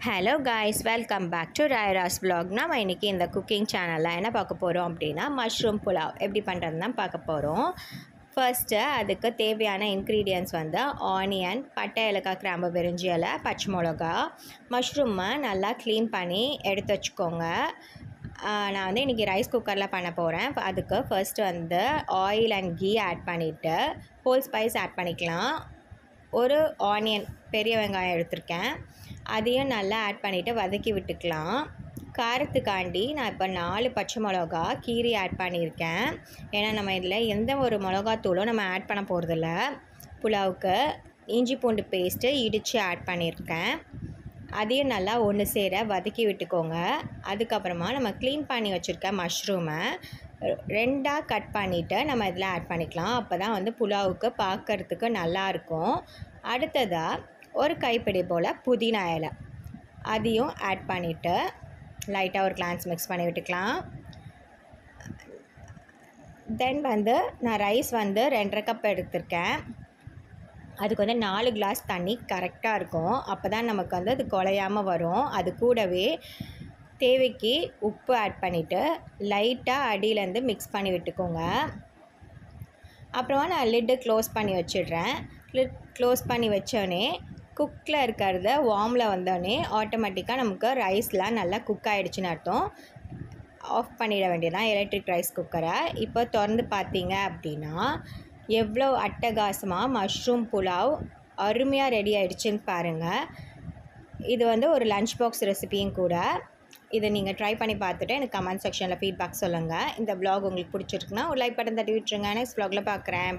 Hello guys, welcome back to Rayaras vlog. நம்ம இன்றைக்கி இந்த குக்கிங் சேனலில் என்ன பார்க்க போகிறோம் அப்படின்னா மஷ்ரூம் புலாவ் எப்படி பண்ணுறதுன்னு தான் பார்க்க போகிறோம். ஃபர்ஸ்ட்டு அதுக்கு தேவையான இன்க்ரீடியன்ட்ஸ் வந்து ஆனியன், பட்டை, ஏலக்காய், கிராம்பு, பிரிஞ்சி இலை, பச்சை மிளகா. மஷ்ரூமை நல்லா க்ளீன் பண்ணி எடுத்து வச்சுக்கோங்க. நான் வந்து இன்றைக்கி ரைஸ் குக்கரில் பண்ண போகிறேன். அதுக்கு ஃபர்ஸ்ட்டு வந்து ஆயில் அண்ட் கீ ஆட் பண்ணிவிட்டு ஹோல் ஸ்பைஸ் ஆட் பண்ணிக்கலாம். ஒரு ஆனியன், பெரிய வெங்காயம் எடுத்திருக்கேன், அதையும் நல்லா ஆட் பண்ணிவிட்டு வதக்கி விட்டுக்கலாம். காரத்துக்காண்டி நான் இப்போ 4 பச்சை மிளகா கீரி ஆட் பண்ணியிருக்கேன். ஏன்னா நம்ம இதில் எந்த ஒரு மிளகாத்தூளும் நம்ம ஆட் பண்ண போகிறதில்ல. புலாவுக்கு இஞ்சி பூண்டு பேஸ்ட்டு இடித்து ஆட் பண்ணியிருக்கேன். அதையும் நல்லா ஒன்று சேர வதக்கி விட்டுக்கோங்க. அதுக்கப்புறமா நம்ம க்ளீன் பண்ணி வச்சுருக்க மஷ்ரூமை 2ஆக கட் பண்ணிவிட்டு நம்ம இதில் ஆட் பண்ணிக்கலாம். அப்போ தான் வந்து புலாவுக்கு பார்க்குறதுக்கு நல்லாயிருக்கும். அடுத்ததாக ஒரு கைப்பிடி போல் புதினா இலை, அதையும் ஆட் பண்ணிவிட்டு லைட்டாக ஒரு கிளான்ஸ் மிக்ஸ் பண்ணி விட்டுக்கலாம். தென் வந்து நான் ரைஸ் வந்து 2.5 கப் எடுத்திருக்கேன். அதுக்கு வந்து 4 கிளாஸ் தண்ணி கரெக்டாக இருக்கும். அப்போ தான் நமக்கு வந்து அது குலையாமல் வரும். அது கூடவே தேவைக்கு உப்பு ஆட் பண்ணிவிட்டு லைட்டாக அடியிலேருந்து மிக்ஸ் பண்ணி விட்டுக்கோங்க. அப்புறமா நான் லிட்டு க்ளோஸ் பண்ணி வச்சிடுறேன். லிட் க்ளோஸ் பண்ணி வச்சோடனே குக்கில் இருக்கிறத வார்மில் வந்தோடனே ஆட்டோமேட்டிக்காக நமக்கு ரைஸ்லாம் நல்லா குக் ஆகிடுச்சின்னு அர்த்தம். ஆஃப் பண்ணிட வேண்டியதான் எலக்ட்ரிக் ரைஸ் குக்கரை. இப்போ திறந்து பார்த்தீங்க அப்படின்னா எவ்வளோ அட்டகாசமாக மஷ்ரூம் புலாவ் அருமையாக ரெடி ஆகிடுச்சின்னு பாருங்கள். இது வந்து ஒரு லஞ்ச் பாக்ஸ் ரெசிபியும் கூட. இதை நீங்கள் ட்ரை பண்ணி பார்த்துட்டு எனக்கு கமெண்ட் செக்ஷனில் ஃபீட்பேக் சொல்லுங்கள். இந்த vlog உங்களுக்கு பிடிச்சிருக்குன்னா ஒரு லைக் பட்டன் தட்டி விட்டுருங்க. நெக்ஸ்ட் vlogல பார்க்குறேன்.